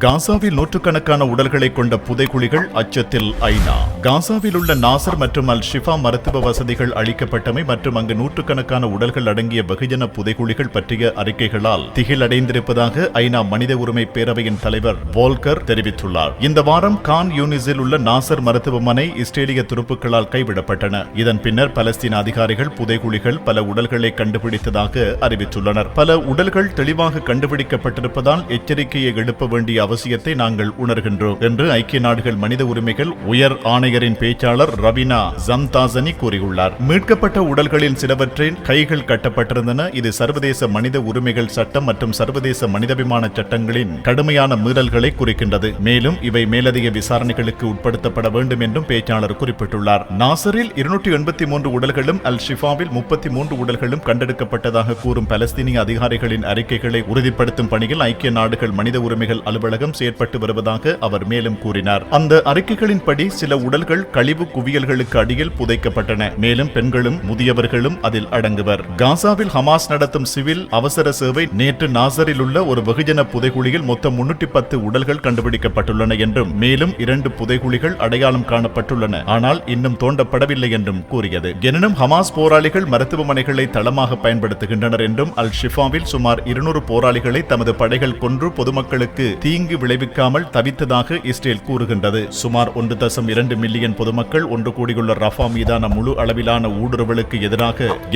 காசாவில் நூற்றுக்கணக்கான உடல்களை கொண்ட புதைகுழிகள் அச்சத்தில் ஐநா. காசாவில் உள்ள நாசர் மற்றும் அல் ஷிஃபா மருத்துவ வசதிகள் அளிக்கப்பட்டமை மற்றும் அங்கு நூற்றுக்கணக்கான உடல்கள் அடங்கிய வெகுஜன புதைகுழிகள் பற்றிய அறிக்கைகளால் திகிலடைந்திருப்பதாக ஐநா மனித உரிமை பேரவையின் தலைவர் வோல்கர் தெரிவித்துள்ளார். இந்த வாரம் கான் யூனிஸில் உள்ள நாசர் மருத்துவமனை இஸ்ரேலிய துருப்புக்களால் கைவிடப்பட்டன. இதன் பின்னர் பலஸ்தீன அதிகாரிகள் புதைகுழிகள் பல உடல்களை கண்டுபிடித்ததாக அறிவித்துள்ளனர். பல உடல்கள் தெளிவாக கண்டுபிடிக்கப்பட்டிருப்பதால் எச்சரிக்கையை எழுப்ப வேண்டிய அவசியத்தை நாங்கள் உணர்கின்றோம் என்று ஐக்கிய நாடுகள் மனித உரிமைகள் உயர் ஆணையரின் பேச்சாளர் ரவீனா ஜம்தாசனி கூறியுள்ளார். மீட்கப்பட்ட உடல்களில் சிலவற்றின் கைகள் கட்டப்பட்டிருந்தன. இது சர்வதேச மனித உரிமைகள் சட்டம் மற்றும் சர்வதேச மனிதாபிமான சட்டங்களின் கடுமையான மீறல்களை குறிக்கின்றது. மேலும் இவை மேலதிக விசாரணைகளுக்கு உட்படுத்தப்பட வேண்டும் என்றும் பேச்சாளர் குறிப்பிட்டுள்ளார். நாசரில் 283 உடல்களும் அல் ஷிஃபாவில் 33 உடல்களும் கண்டெடுக்கப்பட்டதாக கூறும் பலஸ்தீனிய அதிகாரிகளின் அறிக்கைகளை உறுதிப்படுத்தும் பணியில் ஐக்கிய நாடுகள் மனித உரிமைகள் அலுவலகம் செயற்பட்டு வருவதாக அவர் மேலும் கூறினார். அந்த அறிக்கைகளின்படி சில உடல்கள் கழிவு குவியல்களுக்கு அடியில் புதைக்கப்பட்டன. மேலும் பெண்களும் முதியவர்களும் அதில் அடங்குவர். காசாவில் ஹமாஸ் நடத்தும் சிவில் அவசர சேவை நேற்று நாசரில் உள்ள ஒரு வெகுஜன புதைகுழியில் மொத்தம் 310 உடல்கள் கண்டுபிடிக்கப்பட்டுள்ளன என்றும் மேலும் 2 புதைகுழிகள் அடையாளம் காணப்பட்டுள்ளன, ஆனால் இன்னும் தோண்டப்படவில்லை என்றும் கூறியது. எனினும் ஹமாஸ் போராளிகள் மருத்துவமனைகளை தளமாக பயன்படுத்துகின்றனர் என்றும் அல் ஷிஃபாவில் சுமார் 200 போராளிகளை தமது படைகள் கொன்று பொதுமக்களுக்கு தீங்கு விளைவிக்காமல் தவித்ததாக இஸ்ரேல் கூறுகின்றது. சுமார் 1.2 மில்லியன் பொதுமக்கள் ஒன்று கூடியுள்ள ரஃபா மீதான முழு அளவிலான ஊடுருவலுக்கு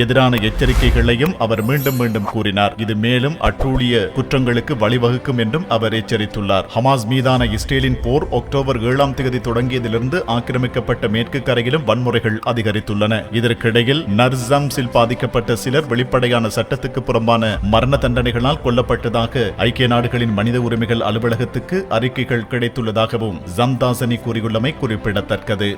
எதிரான எச்சரிக்கைகளையும் அவர் மீண்டும் மீண்டும் கூறினார். இது மேலும் அட்டூழிய குற்றங்களுக்கு வழிவகுக்கும் என்றும் அவர் எச்சரித்துள்ளார். ஹமாஸ் மீதான இஸ்ரேலின் போர் அக்டோபர் 7ஆம் தேதி தொடங்கியதிலிருந்து ஆக்கிரமிக்கப்பட்ட மேற்கு கரையிலும் வன்முறைகள் அதிகரித்துள்ளன. இதற்கிடையில் நர்சம்ஸில் பாதிக்கப்பட்ட சிலர் வெளிப்படையான சட்டத்துக்கு புறம்பான மரண தண்டனைகளால் கொல்லப்பட்டதாக ஐக்கிய நாடுகளின் மனித உரிமைகள் அலுவலகத்துக்கு அறிக்கைகள் கிடைத்துள்ளதாகவும் ஜம்தாசனி கூறியுள்ளமை குறிப்பிடத்தக்கது.